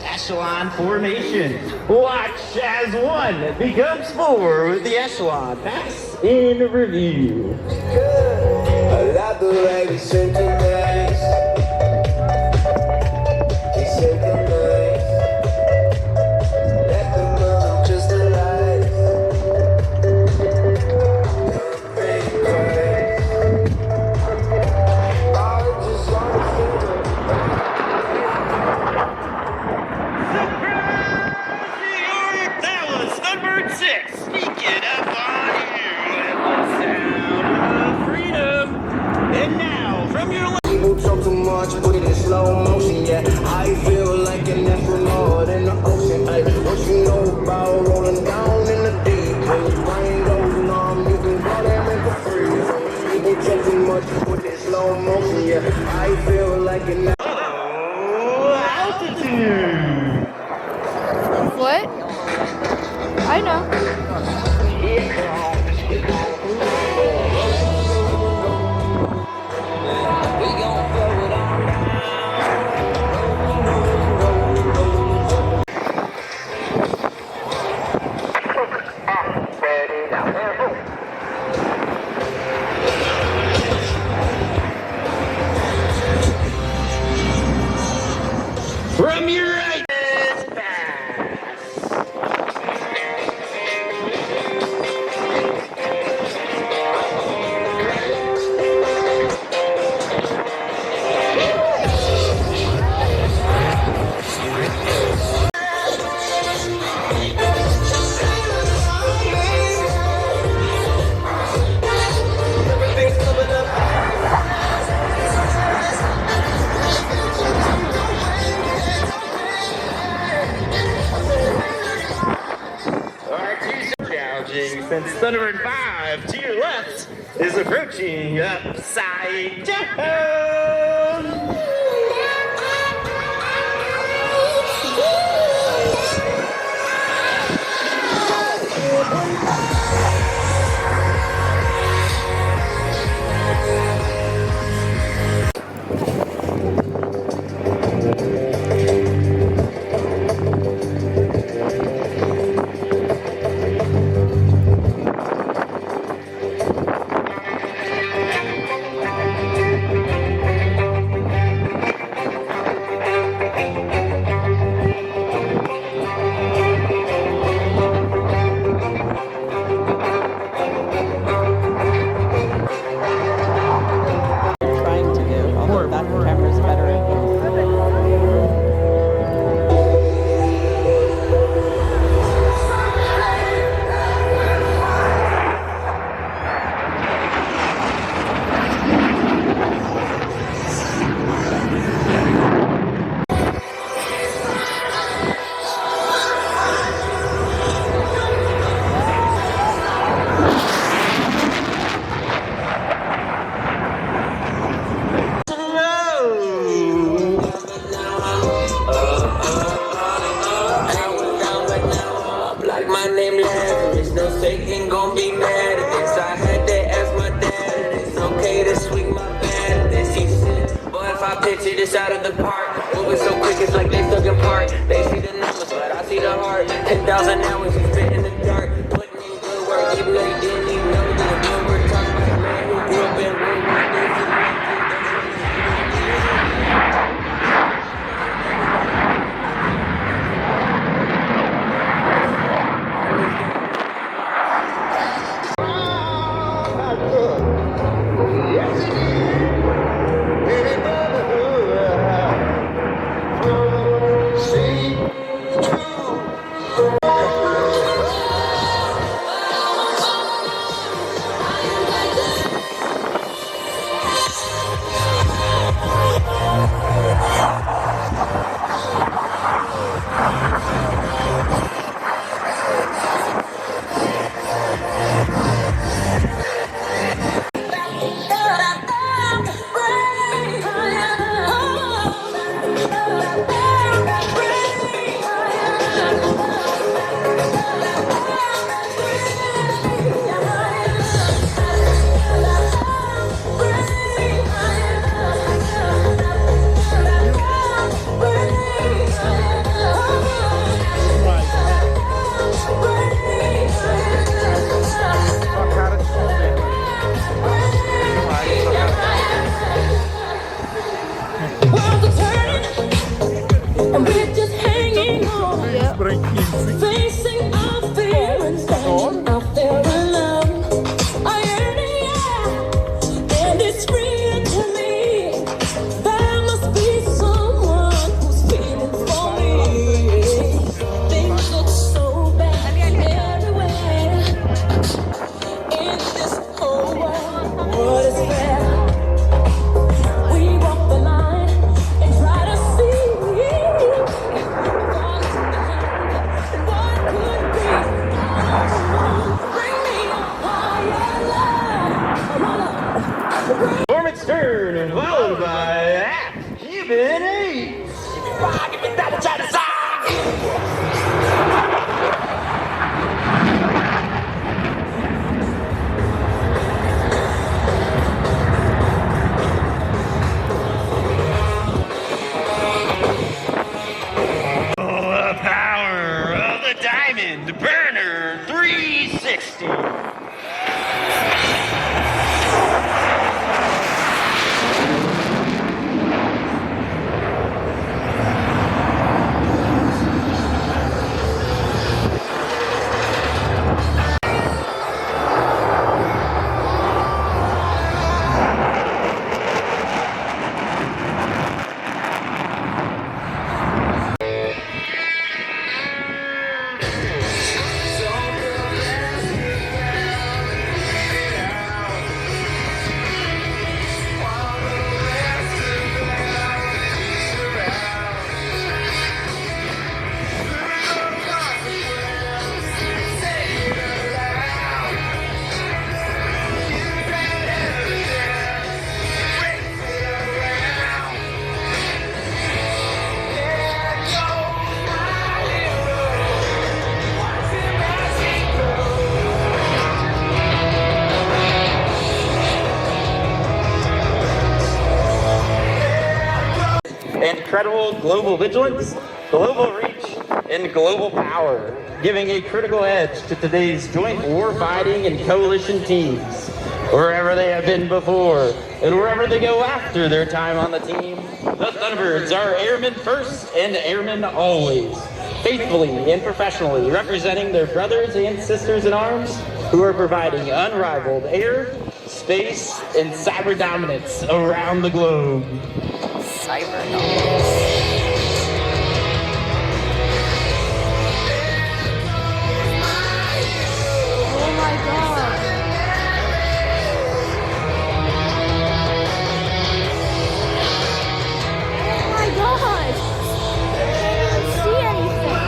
Echelon formation. Watch as 1 becomes 4 with the Echelon Pass in Review. I love the way we synchronize. We synchronize. Let the moon crystallize. Big price. I just want to feel That was Thunderbird 6 sneaking up on you at the sound of freedom. And now, from your left. People talk too much, put it in slow motion, yeah. I feel like an astronaut in the ocean. Ay, what you know about rolling down in the deep? When your brain goes numb, you can call them in for free. People talk too much, put it in slow motion, yeah. I feel like an altitude. What? I know. From your right. Since Thunderbird 5 to your left is approaching upside down. Picture this out of the park. Moving so quick, it's like they stuck in park. They see the numbers, but I see the heart. 10,000 hours, you spit in the dark. Putting in good work, even though you didn't even know that the good work. Talking about a man who grew up in real world. branquinho assim. Facing our fear and standing out there alone. I yearn, yeah, and it's real to me. There must be someone who's feeling for me. Things look so bad everywhere in this whole world. What is fair? We walk the line and try to see what could be. Bring me a higher love. Performance turn, followed by Cuban 8. Give me that chance. The power of the Diamond Burner 360. Incredible global vigilance, global reach, and global power, giving a critical edge to today's joint warfighting and coalition teams, wherever they have been before, and wherever they go after their time on the team. The Thunderbirds are airmen first and airmen always, faithfully and professionally representing their brothers and sisters in arms who are providing unrivaled air, space, and cyber dominance around the globe. Cyber dominance. Oh my god. Oh my gosh. I can't even see anything.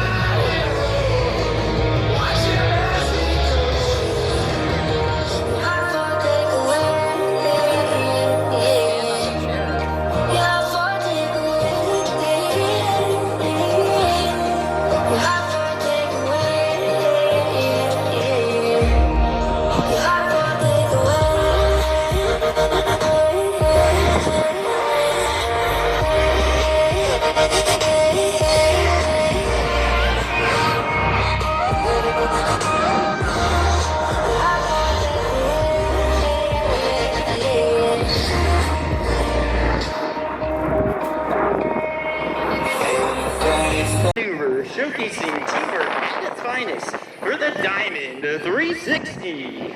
Maneuver showcasing teamwork at its finest for the Diamond 360.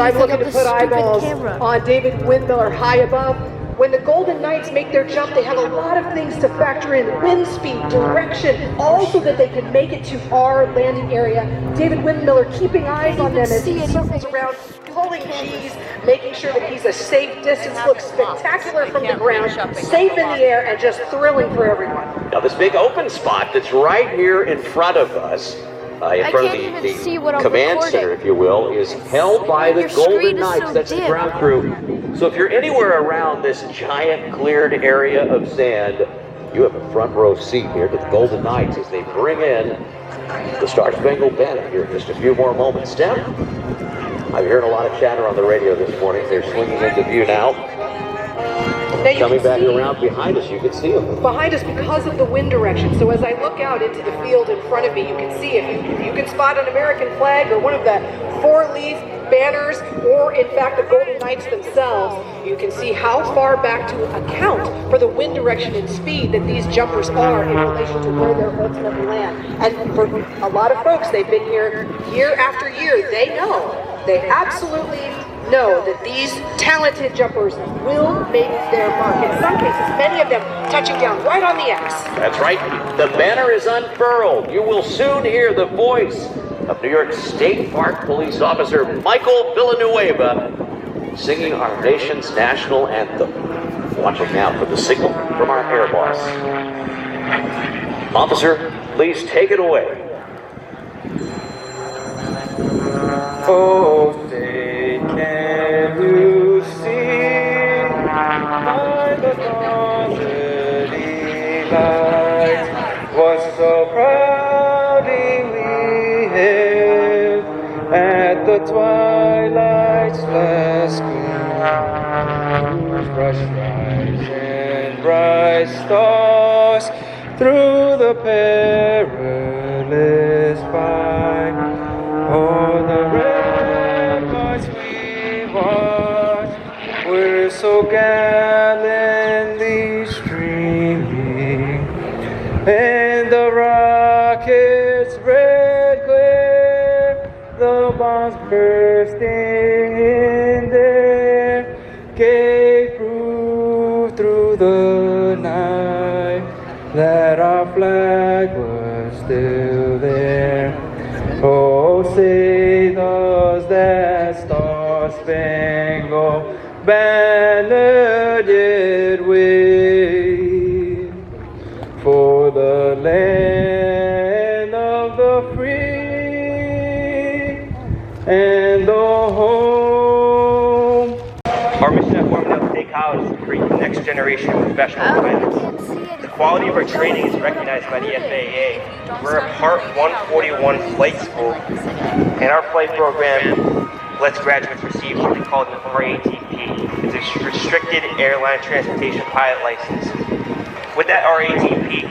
I'm looking to the put stupid eyeballs camera. on David Windmiller high above. When the Golden Knights make their jump, they have a lot of things to factor in: wind speed, direction, all so that they can make it to our landing area. David Windmiller keeping eyes on them as he circles around, pulling G's, making sure that he's a safe distance, looks spectacular from the ground, safe in the air, and just thrilling for everyone. Now this big open spot that's right here in front of us, in front of can't even see what the I'm command recording. center, if you will, is held by the Your screen Golden is Knights. so That's the dim. ground crew. So if you're anywhere around this giant cleared area of sand, you have a front row seat here to the Golden Knights as they bring in the Star Spangled Banner here in just a few more moments. Tim, I'm hearing a lot of chatter on the radio this morning. They're swinging into view now. Now you Coming can back see around behind us, you can see them. behind us because of the wind direction. So as I look out into the field in front of me, you can see if you can spot an American flag or one of the four-leaf banners, or in fact the Golden Knights themselves, you can see how far back to account for the wind direction and speed that these jumpers are in relation to where they'll ultimately land. And for a lot of folks, they've been here year after year. They absolutely know that these talented jumpers will make their mark. In some cases, many of them touching down right on the X. That's right. The banner is unfurled. You will soon hear the voice of New York State Park Police Officer Michael Villanueva singing our nation's national anthem. Watching now for the signal from our air boss. Officer, please take it away. Oh, say, can you see by the city light what so proudly we hailed at the twilight's last gleam, whose brush rise and bright stars through the perilous fight. Oh, the ramparts we watch were so gallantly streaming, and the rockets' red glare, the bombs bursting in there, gave proof through the night that our flag was still there. Oh, say does that star-spangled banner yet wave for the land of the free and the home. Our mission at Farmingdale State College is to create the next generation of professional pilots. The quality of our training is recognized by the FAA. We're a Part 141 flight school, and our flight program lets graduates receive something called an RATP. It's a Restricted Airline Transportation Pilot License. With that RATP,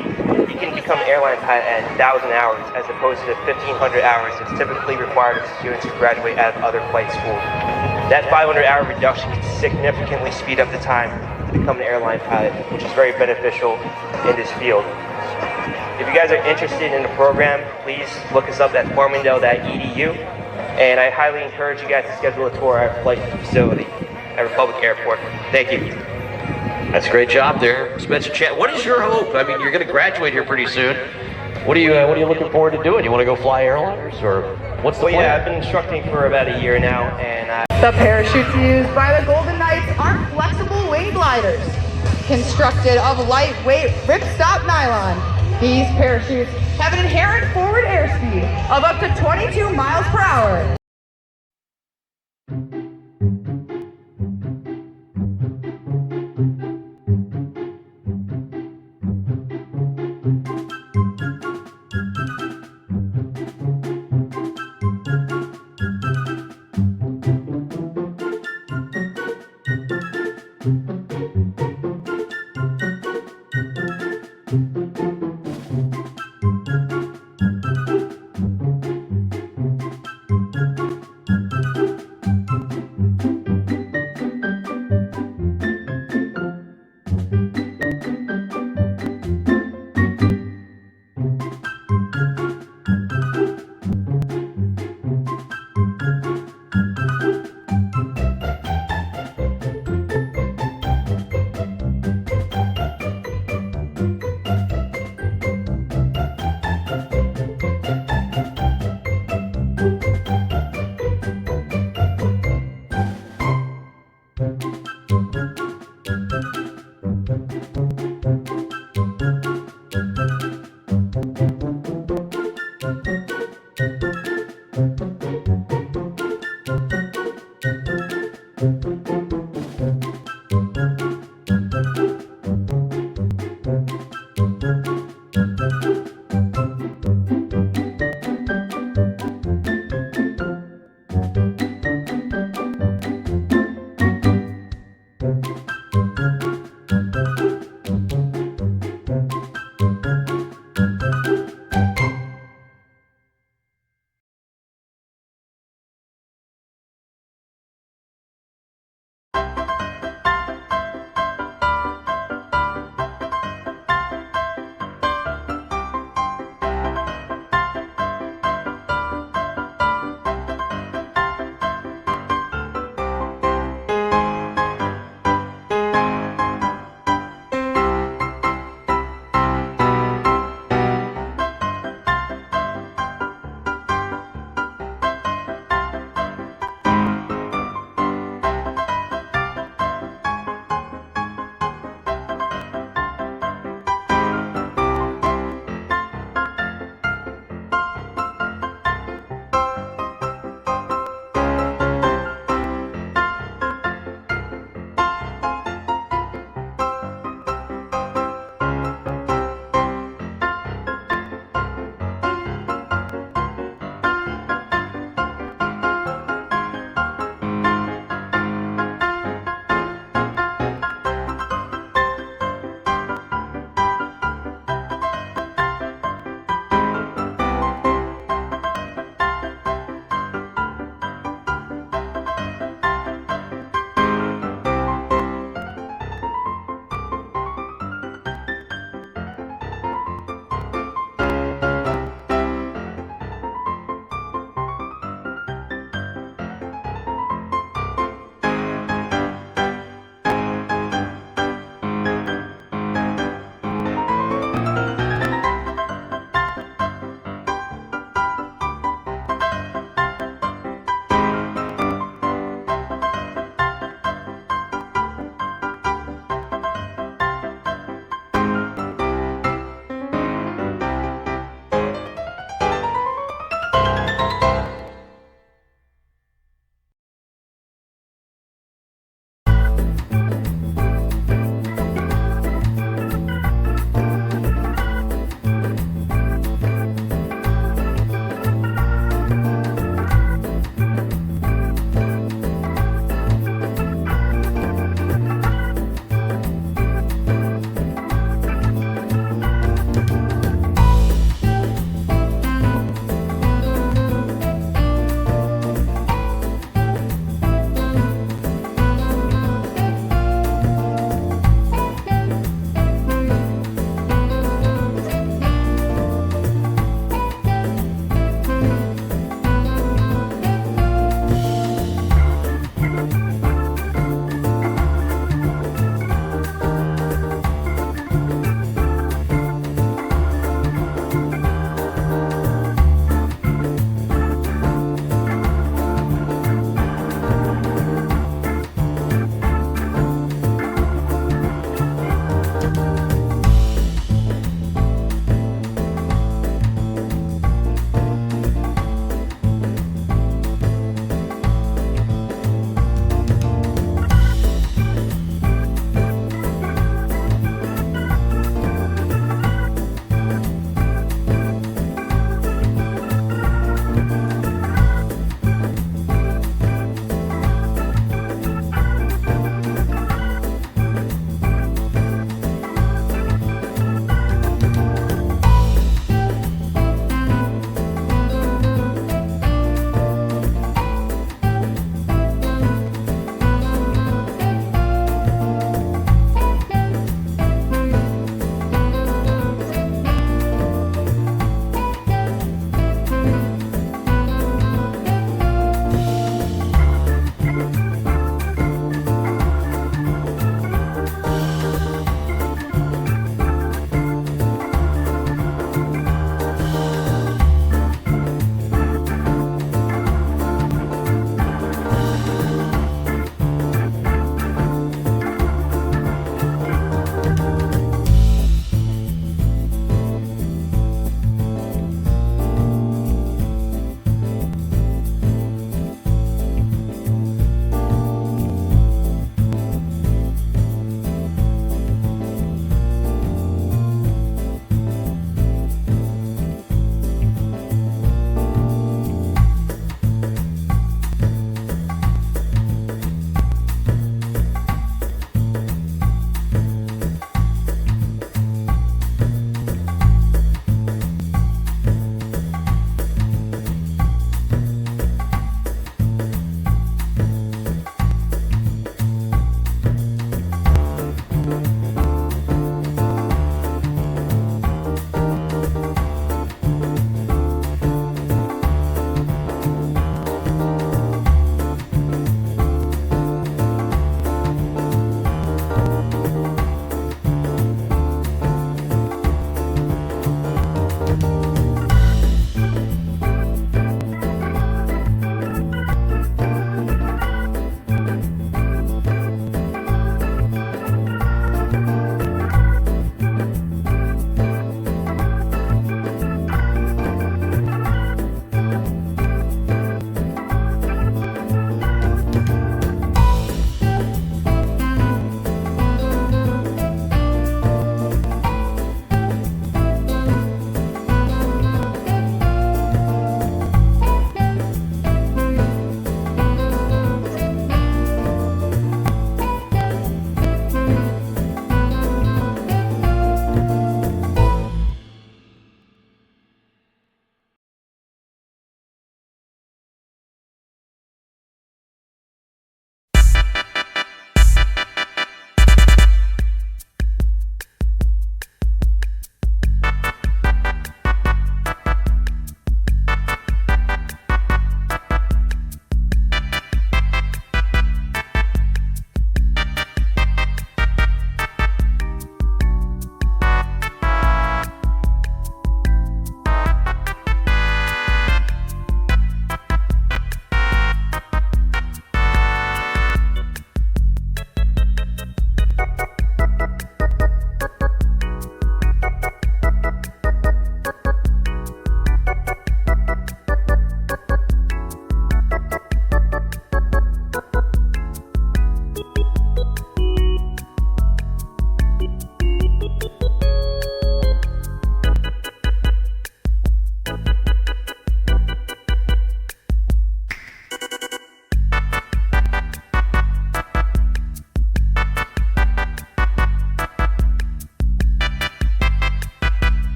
you can become an airline pilot at 1,000 hours as opposed to 1,500 hours that's typically required of students who graduate out of other flight schools. That 500-hour reduction can significantly speed up the time to become an airline pilot, which is very beneficial in this field. If you guys are interested in the program, please look us up at farmingdale.edu, and I highly encourage you guys to schedule a tour at our flight facility at Republic Airport. Thank you. That's a great job there, Spencer Chan. What is your hope? I mean, you're going to graduate here pretty soon. What are you looking forward to doing? You want to go fly airliners, or what's the plan? Yeah, I've been instructing for about a year now, and The parachutes used by the Golden Knights are flexible wing gliders, constructed of lightweight ripstop nylon. These parachutes have an inherent forward airspeed of up to 22 miles per hour.